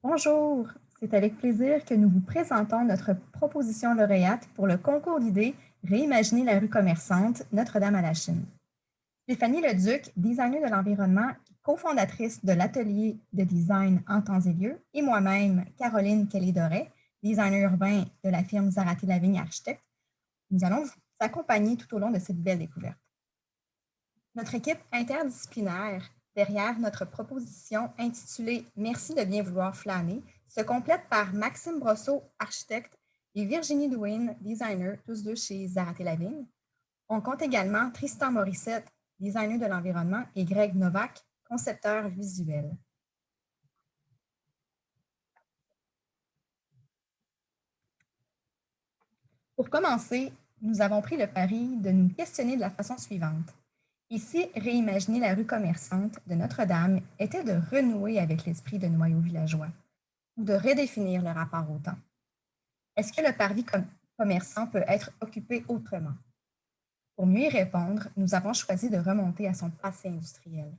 Bonjour, c'est avec plaisir que nous vous présentons notre proposition lauréate pour le concours d'idées Réimaginer la rue commerçante Notre-Dame à la Chine. Stéphanie Leduc, designer de l'environnement, cofondatrice de l'atelier de design En temps et lieu, et moi-même, Caroline Kelly-Doré, designer urbain de la firme Zaraté Lavigne Architecte, nous allons vous accompagner tout au long de cette belle découverte. Notre équipe interdisciplinaire derrière notre proposition intitulée Merci de bien vouloir flâner se complète par Maxime Brosseau, architecte, et Virginie Douin, designer, tous deux chez Zaraté Lavigne. On compte également Tristan Morissette, designer de l'environnement, et Greg Novak, concepteur visuel. Pour commencer, nous avons pris le pari de nous questionner de la façon suivante. Et si réimaginer la rue commerçante de Notre-Dame était de renouer avec l'esprit de noyau villageois ou de redéfinir le rapport au temps? Est-ce que le parvis commerçant peut être occupé autrement? Pour mieux y répondre, nous avons choisi de remonter à son passé industriel.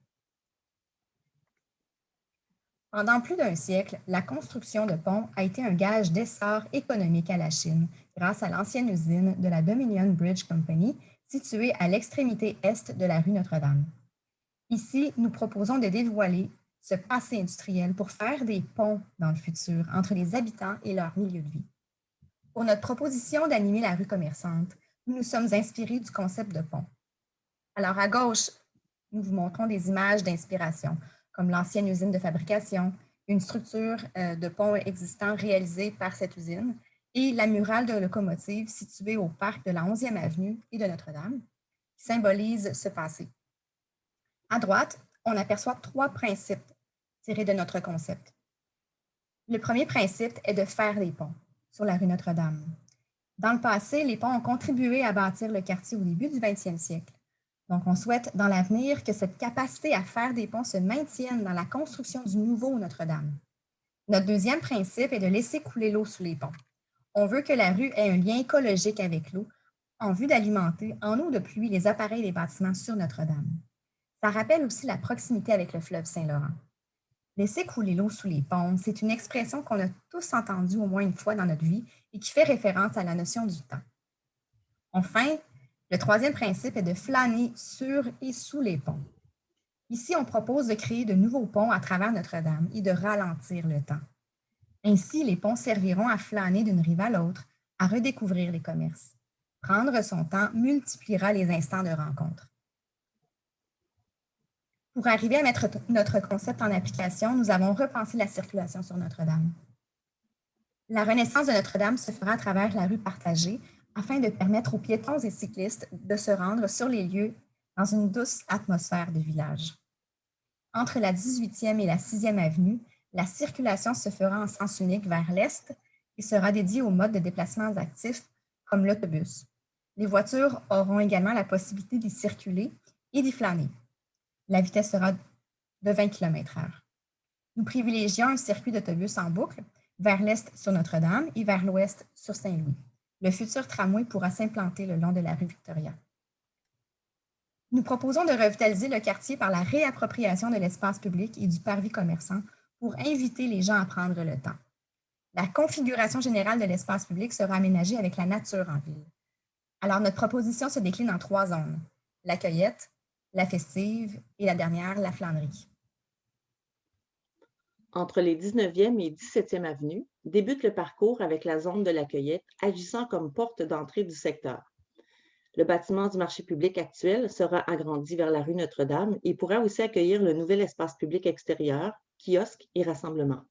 Pendant plus d'un siècle, la construction de ponts a été un gage d'essor économique à la Chine grâce à l'ancienne usine de la Dominion Bridge Company située à l'extrémité est de la rue Notre-Dame. Ici, nous proposons de dévoiler ce passé industriel pour faire des ponts dans le futur entre les habitants et leur milieu de vie. Pour notre proposition d'animer la rue commerçante, nous nous sommes inspirés du concept de pont. Alors, à gauche, nous vous montrons des images d'inspiration, comme l'ancienne usine de fabrication, une structure de pont existant réalisée par cette usine et la murale de locomotive située au parc de la 11e avenue et de Notre-Dame, qui symbolise ce passé. À droite, on aperçoit trois principes tirés de notre concept. Le premier principe est de faire des ponts sur la rue Notre-Dame. Dans le passé, les ponts ont contribué à bâtir le quartier au début du 20e siècle. Donc, on souhaite dans l'avenir que cette capacité à faire des ponts se maintienne dans la construction du nouveau Notre-Dame. Notre deuxième principe est de laisser couler l'eau sous les ponts. On veut que la rue ait un lien écologique avec l'eau en vue d'alimenter en eau de pluie les appareils des bâtiments sur Notre-Dame. Ça rappelle aussi la proximité avec le fleuve Saint-Laurent. Laisser couler l'eau sous les ponts, c'est une expression qu'on a tous entendue au moins une fois dans notre vie et qui fait référence à la notion du temps. Enfin, le troisième principe est de flâner sur et sous les ponts. Ici, on propose de créer de nouveaux ponts à travers Notre-Dame et de ralentir le temps. Ainsi, les ponts serviront à flâner d'une rive à l'autre, à redécouvrir les commerces. Prendre son temps multipliera les instants de rencontre. Pour arriver à mettre notre concept en application, nous avons repensé la circulation sur Notre-Dame. La renaissance de Notre-Dame se fera à travers la rue partagée afin de permettre aux piétons et cyclistes de se rendre sur les lieux dans une douce atmosphère de village. Entre la 18e et la 6e avenue, la circulation se fera en sens unique vers l'est et sera dédiée aux modes de déplacement actifs comme l'autobus. Les voitures auront également la possibilité d'y circuler et d'y flâner. La vitesse sera de 20 km/h. Nous privilégions un circuit d'autobus en boucle vers l'est sur Notre-Dame et vers l'ouest sur Saint-Louis. Le futur tramway pourra s'implanter le long de la rue Victoria. Nous proposons de revitaliser le quartier par la réappropriation de l'espace public et du parvis commerçant pour inviter les gens à prendre le temps. La configuration générale de l'espace public sera aménagée avec la nature en ville. Alors, notre proposition se décline en 3 zones: la cueillette, la festive et la dernière, la flânerie. Entre les 19e et 17e avenues, débute le parcours avec la zone de la cueillette agissant comme porte d'entrée du secteur. Le bâtiment du marché public actuel sera agrandi vers la rue Notre-Dame et pourra aussi accueillir le nouvel espace public extérieur, kiosque et rassemblement.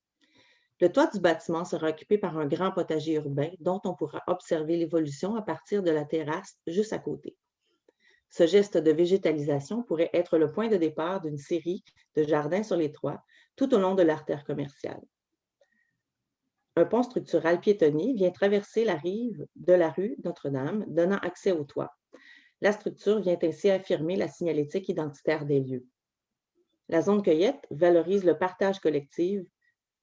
Le toit du bâtiment sera occupé par un grand potager urbain dont on pourra observer l'évolution à partir de la terrasse juste à côté. Ce geste de végétalisation pourrait être le point de départ d'une série de jardins sur les toits tout au long de l'artère commerciale. Un pont structural piétonnier vient traverser la rive de la rue Notre-Dame, donnant accès au toit. La structure vient ainsi affirmer la signalétique identitaire des lieux. La zone cueillette valorise le partage collectif,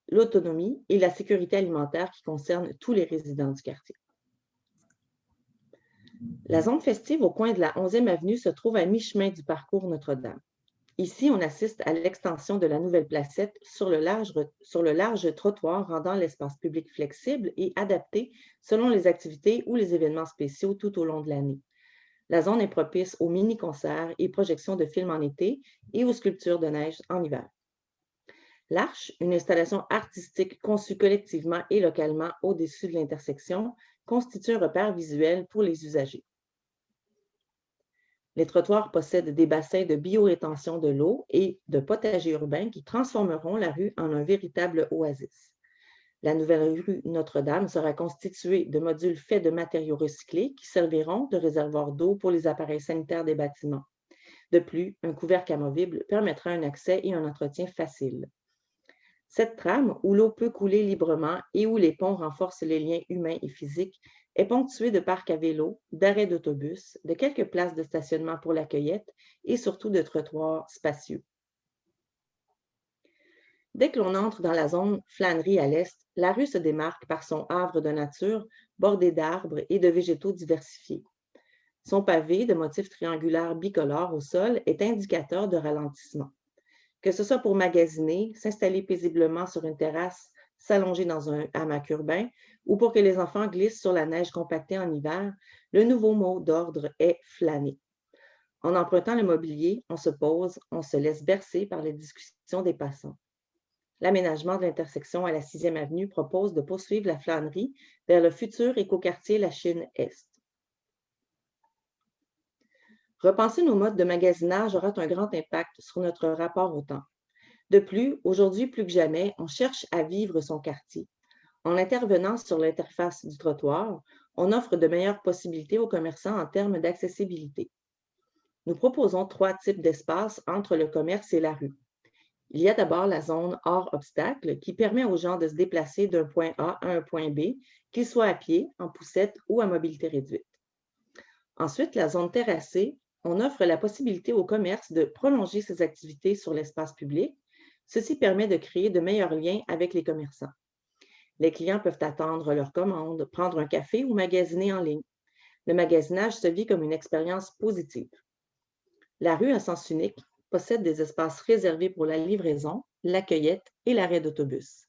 l'autonomie et la sécurité alimentaire qui concernent tous les résidents du quartier. La zone festive au coin de la 11e avenue se trouve à mi-chemin du parcours Notre-Dame. Ici, on assiste à l'extension de la nouvelle placette sur le large trottoir, rendant l'espace public flexible et adapté selon les activités ou les événements spéciaux tout au long de l'année. La zone est propice aux mini-concerts et projections de films en été et aux sculptures de neige en hiver. L'Arche, une installation artistique conçue collectivement et localement au-dessus de l'intersection, constitue un repère visuel pour les usagers. Les trottoirs possèdent des bassins de biorétention de l'eau et de potagers urbains qui transformeront la rue en un véritable oasis. La nouvelle rue Notre-Dame sera constituée de modules faits de matériaux recyclés qui serviront de réservoir d'eau pour les appareils sanitaires des bâtiments. De plus, un couvercle amovible permettra un accès et un entretien facile. Cette trame, où l'eau peut couler librement et où les ponts renforcent les liens humains et physiques, est ponctuée de parcs à vélo, d'arrêts d'autobus, de quelques places de stationnement pour la cueillette et surtout de trottoirs spacieux. Dès que l'on entre dans la zone flânerie à l'est, la rue se démarque par son havre de nature bordé d'arbres et de végétaux diversifiés. Son pavé de motifs triangulaires bicolores au sol est indicateur de ralentissement. Que ce soit pour magasiner, s'installer paisiblement sur une terrasse, s'allonger dans un hamac urbain ou pour que les enfants glissent sur la neige compactée en hiver, le nouveau mot d'ordre est flâner. En empruntant le mobilier, on se pose, on se laisse bercer par les discussions des passants. L'aménagement de l'intersection à la 6e avenue propose de poursuivre la flânerie vers le futur écoquartier La Chine-Est. Repenser nos modes de magasinage aura un grand impact sur notre rapport au temps. De plus, aujourd'hui plus que jamais, on cherche à vivre son quartier. En intervenant sur l'interface du trottoir, on offre de meilleures possibilités aux commerçants en termes d'accessibilité. Nous proposons 3 types d'espaces entre le commerce et la rue. Il y a d'abord la zone hors obstacle qui permet aux gens de se déplacer d'un point A à un point B, qu'ils soient à pied, en poussette ou à mobilité réduite. Ensuite, la zone terrassée, on offre la possibilité au commerce de prolonger ses activités sur l'espace public. Ceci permet de créer de meilleurs liens avec les commerçants. Les clients peuvent attendre leur commande, prendre un café ou magasiner en ligne. Le magasinage se vit comme une expérience positive. La rue à sens unique possède des espaces réservés pour la livraison, la cueillette et l'arrêt d'autobus.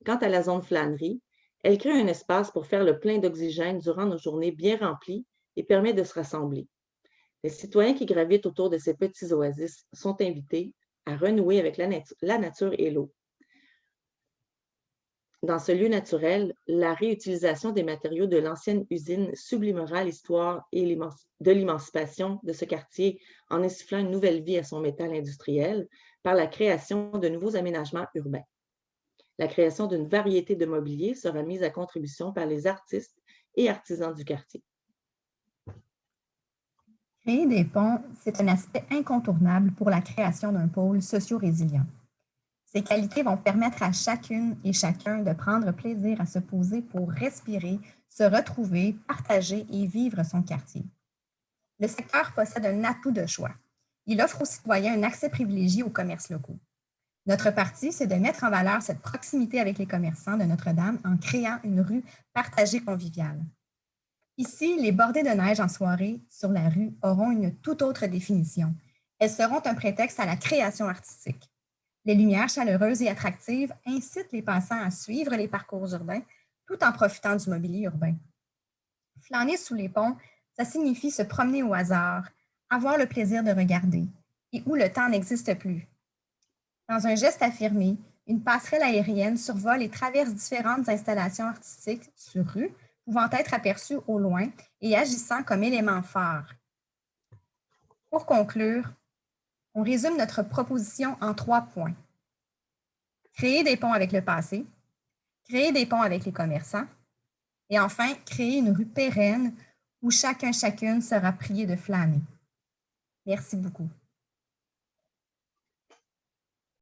Quant à la zone flânerie, elle crée un espace pour faire le plein d'oxygène durant nos journées bien remplies et permet de se rassembler. Les citoyens qui gravitent autour de ces petits oasis sont invités à renouer avec la nature et l'eau. Dans ce lieu naturel, la réutilisation des matériaux de l'ancienne usine sublimera l'histoire de l'émancipation de ce quartier en insufflant une nouvelle vie à son métal industriel par la création de nouveaux aménagements urbains. La création d'une variété de mobilier sera mise à contribution par les artistes et artisans du quartier. Créer des ponts, c'est un aspect incontournable pour la création d'un pôle socio-résilient. Ces qualités vont permettre à chacune et chacun de prendre plaisir à se poser pour respirer, se retrouver, partager et vivre son quartier. Le secteur possède un atout de choix. Il offre aux citoyens un accès privilégié aux commerces locaux. Notre parti, c'est de mettre en valeur cette proximité avec les commerçants de Notre-Dame en créant une rue partagée conviviale. Ici, les bordées de neige en soirée sur la rue auront une toute autre définition. Elles seront un prétexte à la création artistique. Les lumières chaleureuses et attractives incitent les passants à suivre les parcours urbains tout en profitant du mobilier urbain. Flâner sous les ponts, ça signifie se promener au hasard, avoir le plaisir de regarder et où le temps n'existe plus. Dans un geste affirmé, une passerelle aérienne survole et traverse différentes installations artistiques sur rue, pouvant être aperçues au loin et agissant comme élément phare. Pour conclure, on résume notre proposition en 3 points. Créer des ponts avec le passé, créer des ponts avec les commerçants et enfin, créer une rue pérenne où chacune sera prié de flâner. Merci beaucoup.